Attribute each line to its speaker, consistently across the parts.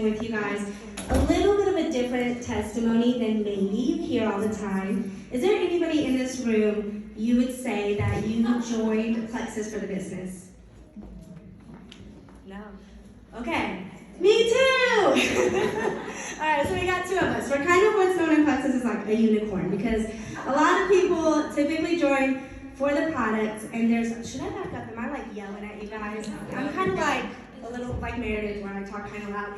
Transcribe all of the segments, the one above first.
Speaker 1: with you guys a little bit of a different testimony than maybe you hear all the time. Is there anybody in this room you would say that you joined Plexus for the business? No. Okay. Me too! Alright, so we got two of us. We're kind of what's known in Plexus as like a unicorn, because a lot of people typically join for the products, and should I back up? Am I like yelling at you guys? I'm kind of like a little like Meredith where I talk kind of loud.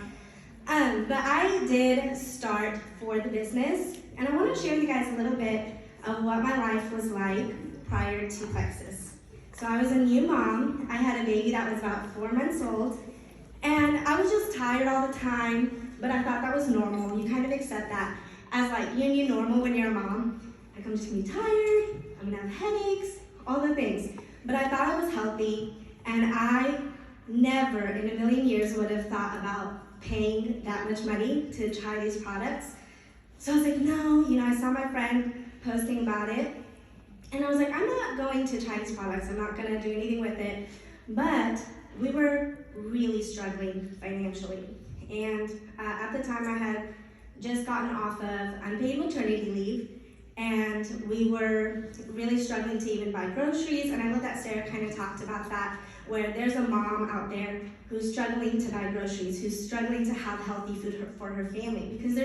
Speaker 1: But I did start for the business, and I want to share with you guys a little bit of what my life was like prior to Plexus. So I was a new mom. I had a baby that was about 4 months old, and I was just tired all the time, but I thought that was normal. You kind of accept that as like your new normal when you're a mom. Like, I'm just gonna be tired, I'm gonna have headaches, all the things. But I thought I was healthy, and I never in a million years would have thought about paying that much money to try these products. So I was like, no, I saw my friend posting about it, and I was like, I'm not going to try these products, I'm not gonna do anything with it. But we were really struggling financially. And at the time I had just gotten off of unpaid maternity leave, and we were really struggling to even buy groceries. And I know that Sarah kind of talked about that, where there's a mom out there who's struggling to buy groceries, who's struggling to have healthy food for her family, because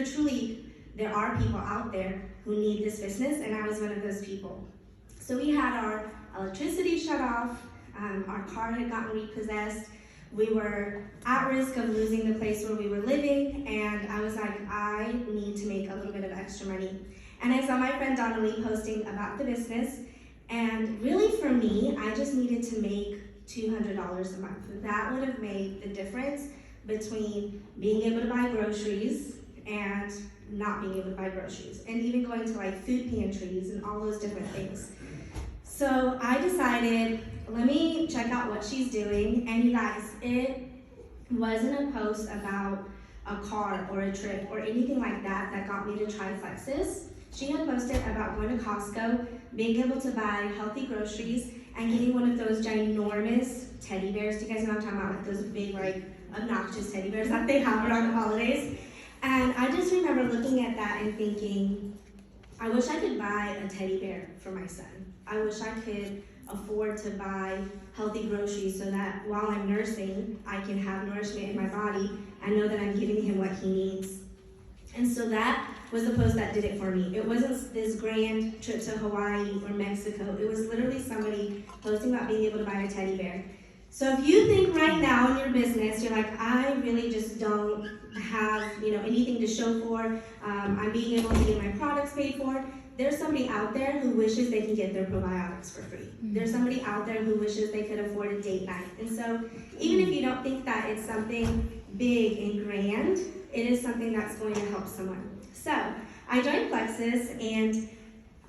Speaker 1: there are people out there who need this business, and I was one of those people. So we had our electricity shut off, our car had gotten repossessed, we were at risk of losing the place where we were living, and I was like, I need to make a little bit of extra money. And I saw my friend Donnelly posting about the business, and really for me, I just needed to make $200 a month. That would have made the difference between being able to buy groceries and not being able to buy groceries, and even going to like food pantries and all those different things. So I decided, let me check out what she's doing. And you guys, it wasn't a post about a car or a trip or anything like that that got me to try Plexus. She had posted about going to Costco, being able to buy healthy groceries, and getting one of those ginormous teddy bears. Do you guys know what I'm talking about? Like those big, like, obnoxious teddy bears that they have around the holidays. And I just remember looking at that and thinking, I wish I could buy a teddy bear for my son. I wish I could afford to buy healthy groceries so that while I'm nursing, I can have nourishment in my body and know that I'm giving him what he needs. And so that was the post that did it for me. It wasn't this grand trip to Hawaii or Mexico. It was literally somebody posting about being able to buy a teddy bear. So if you think right now in your business, you're like, I really just don't have anything to show for, I'm being able to get my products paid for, there's somebody out there who wishes they can get their probiotics for free. There's somebody out there who wishes they could afford a date night. And so even if you don't think that it's something big and grand, it is something that's going to help someone. So I joined Plexus, and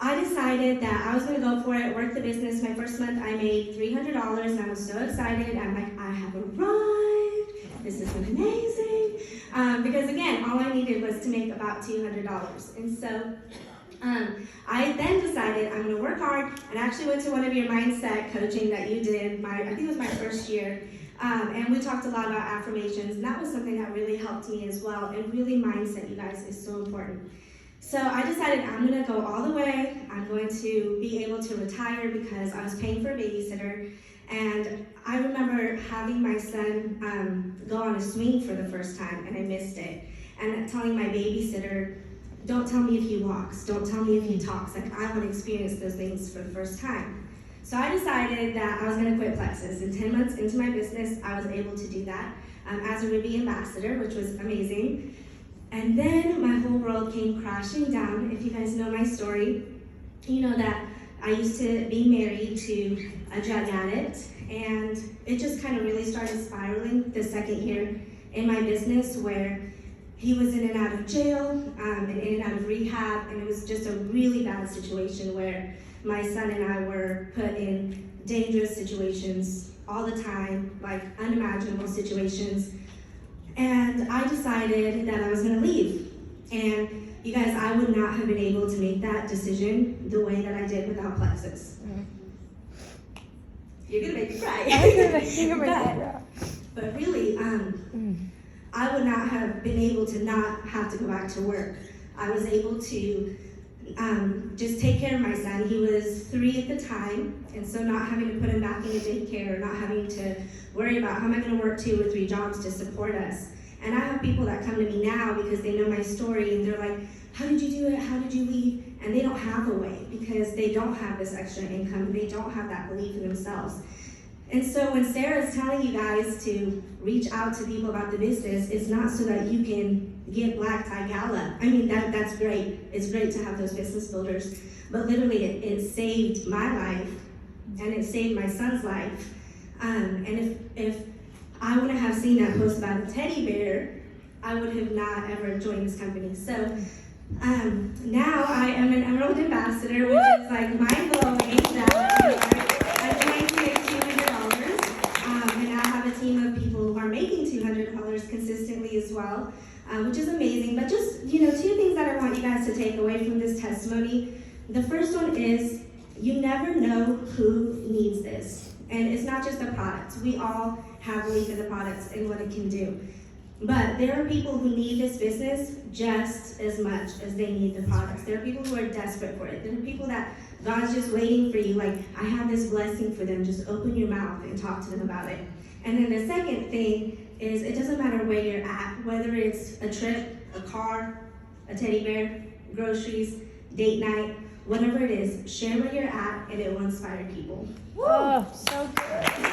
Speaker 1: I decided that I was going to go for it, work the business. My first month I made $300, and I was so excited. I'm like, I have arrived. This is amazing. Because again, all I needed was to make about $200. And so I then decided I'm going to work hard, and I actually went to one of your mindset coaching that you did, I think it was my first year, and we talked a lot about affirmations, and that was something that really helped me as well. And really, mindset, you guys, is so important. So I decided I'm going to go all the way. I'm going to be able to retire because I was paying for a babysitter. And I remember having my son go on a swing for the first time, and I missed it. And telling my babysitter, don't tell me if he walks, don't tell me if he talks. Like, I want to experience those things for the first time. So I decided that I was going to quit Plexus. And 10 months into my business, I was able to do that as a Ruby ambassador, which was amazing. And then my whole world came crashing down. If you guys know my story, you know that I used to be married to a drug addict, and it just kind of really started spiraling the second year in my business, where he was in and out of jail and in and out of rehab, and it was just a really bad situation where my son and I were put in dangerous situations all the time, like unimaginable situations. And I decided that I was going to leave. And you guys, I would not have been able to make that decision the way that I did without Plexus. You're going to make me cry.
Speaker 2: You're gonna make me cry.
Speaker 1: But really, I would not have been able to not have to go back to work. I was able to just take care of my son. He was 3 at the time, and so not having to put him back into daycare, or not having to worry about how am I going to work 2 or 3 jobs to support us. And I have people that come to me now because they know my story, and they're like, how did you do it? How did you leave? And they don't have a way because they don't have this extra income, and they don't have that belief in themselves. And so when Sarah's telling you guys to reach out to people about the business, it's not so that you can get black tie gala. I mean, that's great. It's great to have those business builders. But literally, it saved my life, and it saved my son's life. And if I wouldn't have seen that post about a teddy bear, I would have not ever joined this company. So now I am an Emerald Ambassador, which is like mind-blowing that I'm trying to make $200, and I have a team of people who are making $200 consistently as well, which is amazing. But just, 2 things that I want you guys to take away from this testimony. The first one is, you never know who needs this. And it's not just the products. We all have belief in the products and what it can do. But there are people who need this business just as much as they need the products. There are people who are desperate for it. There are people that God's just waiting for you, like, I have this blessing for them. Just open your mouth and talk to them about it. And then the second thing is, it doesn't matter where you're at, whether it's a trip, a car, a teddy bear, groceries, date night, whatever it is, share where you're at, and it will inspire people.
Speaker 2: Oh, so good.